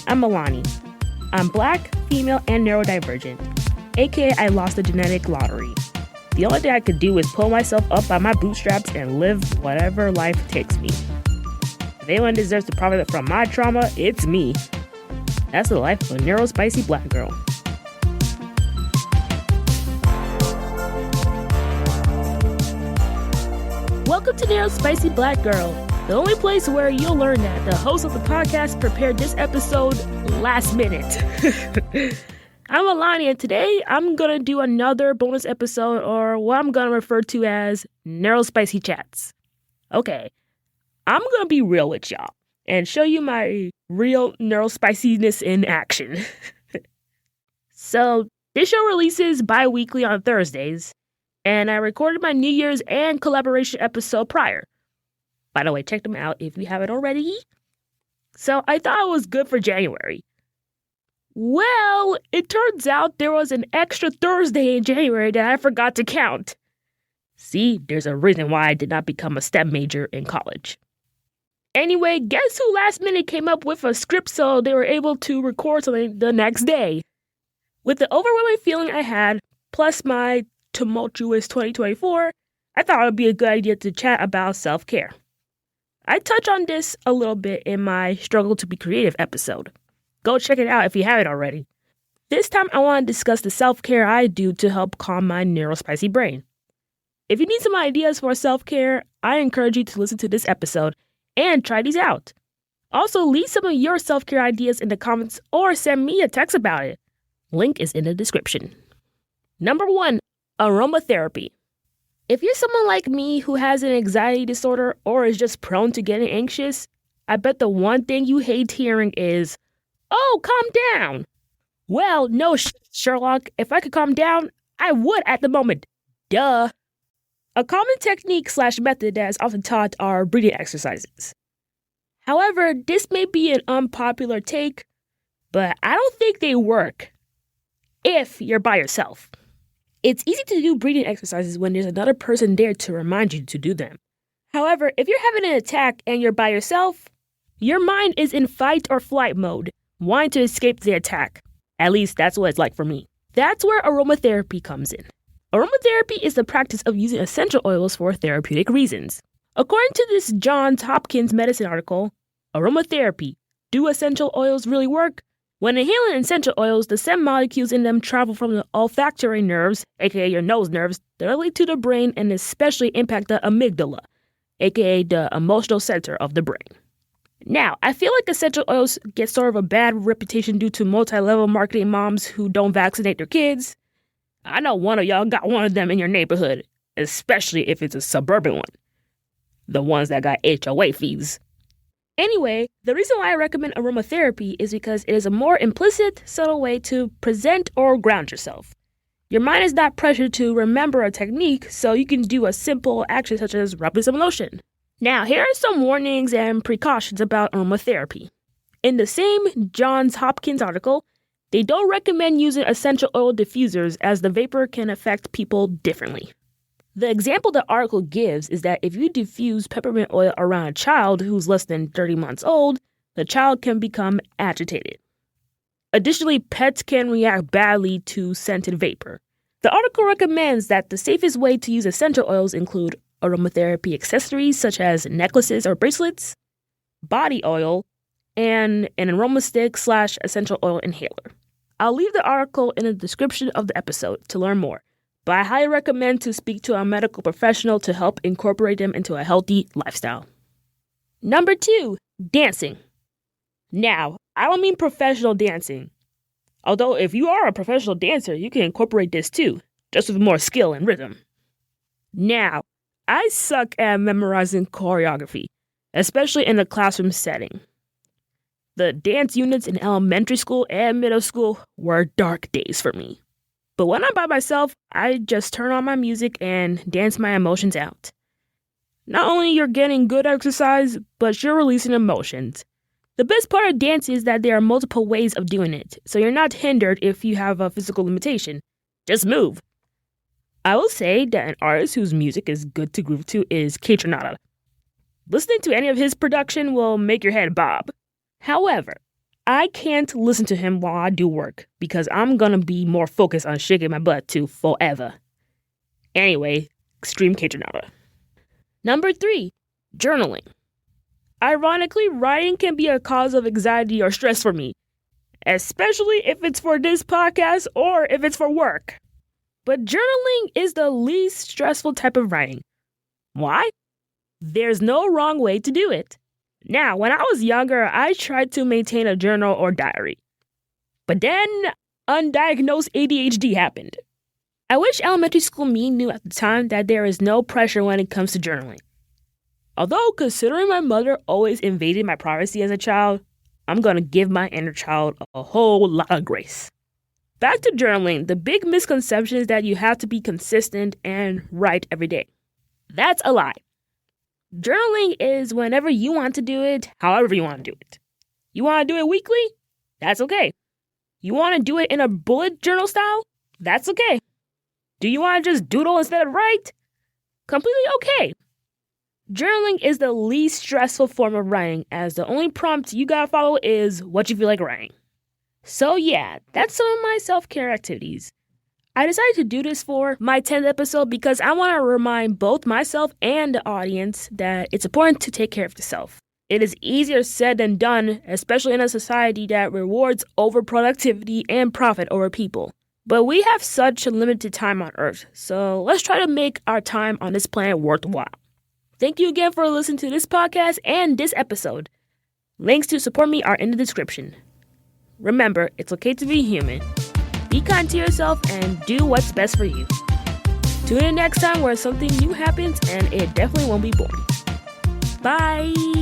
I'm Alani. I'm black, female, and neurodivergent, aka I lost the genetic lottery. The only thing I could do is pull myself up by my bootstraps and live whatever life takes me. If anyone deserves to profit from my trauma, it's me. That's the life of a neurospicy black girl. Welcome to Neurospicy Black Girl, the only place where you'll learn that the host of the podcast prepared this episode last minute. I'm Alani, and today I'm going to do another bonus episode, or what I'm going to refer to as Neurospicy Chats. Okay, I'm going to be real with y'all and show you my real neurospiciness in action. So, this show releases bi-weekly on Thursdays, and I recorded my New Year's and collaboration episode prior. By the way, check them out if you haven't already. So I thought it was good for January. Well, it turns out there was an extra Thursday in January that I forgot to count. See, there's a reason why I did not become a STEM major in college. Anyway, guess who last minute came up with a script so they were able to record something the next day? With the overwhelming feeling I had, plus my tumultuous 2024, I thought it would be a good idea to chat about self-care. I touch on this a little bit in my Struggle to Be Creative episode. Go check it out if you haven't already. This time I want to discuss the self-care I do to help calm my neurospicy brain. If you need some ideas for self-care, I encourage you to listen to this episode and try these out. Also, leave some of your self-care ideas in the comments or send me a text about it. Link is in the description. Number 1. Aromatherapy. If you're someone like me who has an anxiety disorder or is just prone to getting anxious, I bet the one thing you hate hearing is, "Oh, calm down." Well, no, Sherlock. If I could calm down, I would at the moment. Duh. A common technique / method that is often taught are breathing exercises. However, this may be an unpopular take, but I don't think they work if you're by yourself. It's easy to do breathing exercises when there's another person there to remind you to do them. However, if you're having an attack and you're by yourself, your mind is in fight or flight mode, wanting to escape the attack. At least that's what it's like for me. That's where aromatherapy comes in. Aromatherapy is the practice of using essential oils for therapeutic reasons. According to this Johns Hopkins medicine article, aromatherapy, do essential oils really work? When inhaling essential oils, the scent molecules in them travel from the olfactory nerves, aka your nose nerves, directly to the brain and especially impact the amygdala, aka the emotional center of the brain. Now, I feel like essential oils get sort of a bad reputation due to multi-level marketing moms who don't vaccinate their kids. I know one of y'all got one of them in your neighborhood, especially if it's a suburban one. The ones that got HOA fees. Anyway, the reason why I recommend aromatherapy is because it is a more implicit, subtle way to present or ground yourself. Your mind is not pressured to remember a technique, so you can do a simple action such as rubbing some lotion. Now, here are some warnings and precautions about aromatherapy. In the same Johns Hopkins article, they don't recommend using essential oil diffusers as the vapor can affect people differently. The example the article gives is that if you diffuse peppermint oil around a child who's less than 30 months old, the child can become agitated. Additionally, pets can react badly to scented vapor. The article recommends that the safest way to use essential oils include aromatherapy accessories such as necklaces or bracelets, body oil, and an aroma stick / essential oil inhaler. I'll leave the article in the description of the episode to learn more. But I highly recommend to speak to a medical professional to help incorporate them into a healthy lifestyle. Number 2, dancing. Now, I don't mean professional dancing. Although if you are a professional dancer, you can incorporate this too, just with more skill and rhythm. Now, I suck at memorizing choreography, especially in a classroom setting. The dance units in elementary school and middle school were dark days for me. But when I'm by myself, I just turn on my music and dance my emotions out. Not only you're getting good exercise, but you're releasing emotions. The best part of dance is that there are multiple ways of doing it, so you're not hindered if you have a physical limitation. Just move. I will say that an artist whose music is good to groove to is Kaytranada. Listening to any of his production will make your head bob. However, I can't listen to him while I do work because I'm gonna be more focused on shaking my butt to forever. Anyway, extreme Catronata. Number 3, journaling. Ironically, writing can be a cause of anxiety or stress for me, especially if it's for this podcast or if it's for work. But journaling is the least stressful type of writing. Why? There's no wrong way to do it. Now, when I was younger, I tried to maintain a journal or diary. But then, undiagnosed ADHD happened. I wish elementary school me knew at the time that there is no pressure when it comes to journaling. Although, considering my mother always invaded my privacy as a child, I'm going to give my inner child a whole lot of grace. Back to journaling, the big misconception is that you have to be consistent and write every day. That's a lie. Journaling is whenever you want to do it, however you want to do it. You want to do it weekly? That's okay. You want to do it in a bullet journal style? That's okay. Do you want to just doodle instead of write? Completely okay. Journaling is the least stressful form of writing, as the only prompt you gotta follow is what you feel like writing. So yeah, that's some of my self-care activities. I decided to do this for my 10th episode because I want to remind both myself and the audience that it's important to take care of yourself. It is easier said than done, especially in a society that rewards overproductivity and profit over people. But we have such a limited time on Earth, so let's try to make our time on this planet worthwhile. Thank you again for listening to this podcast and this episode. Links to support me are in the description. Remember, it's okay to be human. Be kind to yourself and do what's best for you. Tune in next time where something new happens and it definitely won't be boring. Bye!